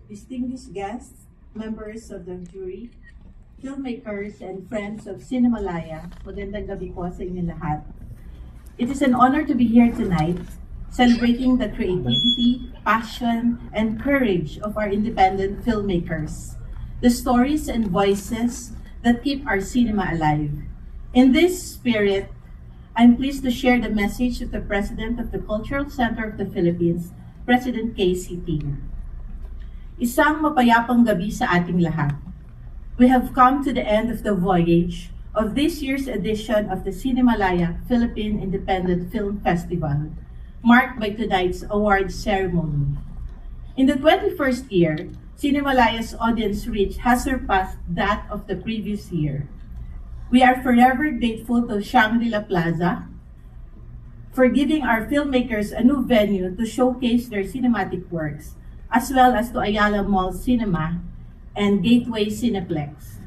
distinguished guests, members of the jury, filmmakers, and friends of Cinemalaya, magandang gabi po sa inyo lahat. It is an honor to be here tonight, celebrating the creativity, passion, and courage of our independent filmmakers, the stories and voices that keep our cinema alive. In this spirit, I'm pleased to share the message of the President of the Cultural Center of the Philippines, President Casey Ting. Isang mapayapang gabi sa ating lahat. We have come to the end of the voyage of this year's edition of the Cinemalaya Philippine Independent Film Festival, marked by tonight's awards ceremony. In the 21st year, Cinemalaya's audience reach has surpassed that of the previous year. We are forever grateful to Shangri-La Plaza for giving our filmmakers a new venue to showcase their cinematic works, as well as to Ayala Mall Cinema and Gateway Cineplex.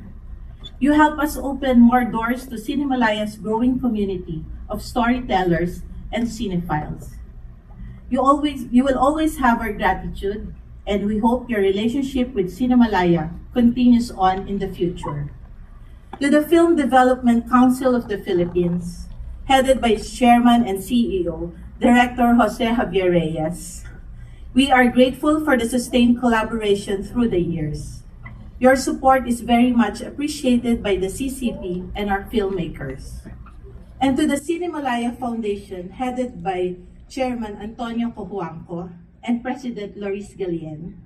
You help us open more doors to Cinemalaya's growing community of storytellers and cinephiles. You will always have our gratitude, and we hope your relationship with Cinemalaya continues on in the future. To the Film Development Council of the Philippines, headed by its Chairman and CEO, Director Jose Javier Reyes, we are grateful for the sustained collaboration through the years. Your support is very much appreciated by the CCP and our filmmakers. And to the Cinemalaya Foundation, headed by Chairman Antonio Cojuangco and President Loris Galien,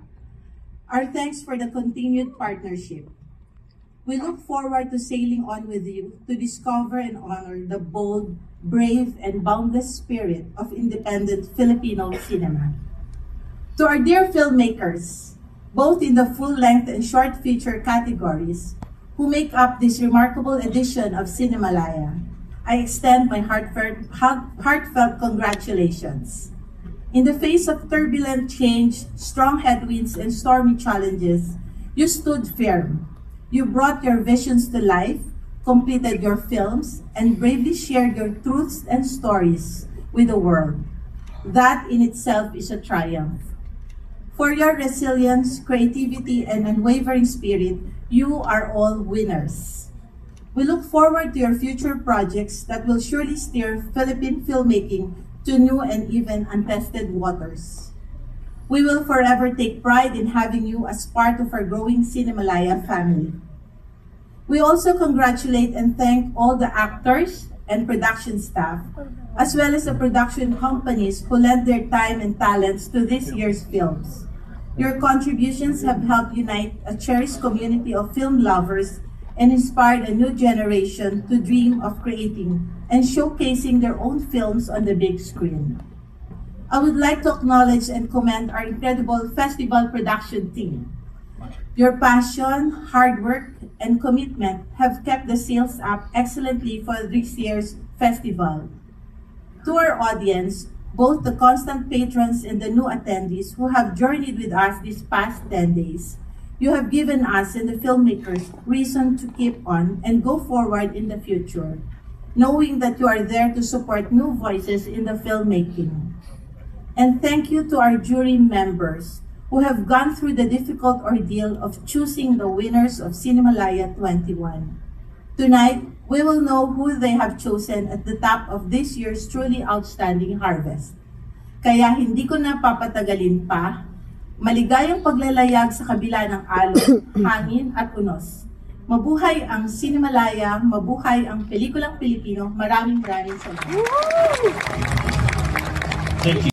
our thanks for the continued partnership. We look forward to sailing on with you to discover and honor the bold, brave, and boundless spirit of independent Filipino cinema. To our dear filmmakers, both in the full-length and short feature categories, who make up this remarkable edition of Cinemalaya, I extend my heartfelt congratulations. In the face of turbulent change, strong headwinds, and stormy challenges, you stood firm. You brought your visions to life, completed your films, and bravely shared your truths and stories with the world. That in itself is a triumph. For your resilience, creativity, and unwavering spirit, you are all winners. We look forward to your future projects that will surely steer Philippine filmmaking to new and even untested waters. We will forever take pride in having you as part of our growing Cinemalaya family. We also congratulate and thank all the actors and production staff, as well as the production companies who lent their time and talents to this year's films. Your contributions have helped unite a cherished community of film lovers and inspired a new generation to dream of creating and showcasing their own films on the big screen. I would like to acknowledge and commend our incredible festival production team. Your passion, hard work, and commitment have kept the sales up excellently for this year's festival. To our audience, both the constant patrons and the new attendees who have journeyed with us these past 10 days, you have given us and the filmmakers reason to keep on and go forward in the future, knowing that you are there to support new voices in the filmmaking. And thank you to our jury members who have gone through the difficult ordeal of choosing the winners of Cinemalaya 21. Tonight, we will know who they have chosen at the top of this year's truly outstanding harvest. Kaya hindi ko na papatagalin pa, maligayang paglalayag sa kabila ng alon, hangin at unos. Mabuhay ang Cinemalaya, mabuhay ang pelikulang Pilipino. Maraming salamat. Thank you.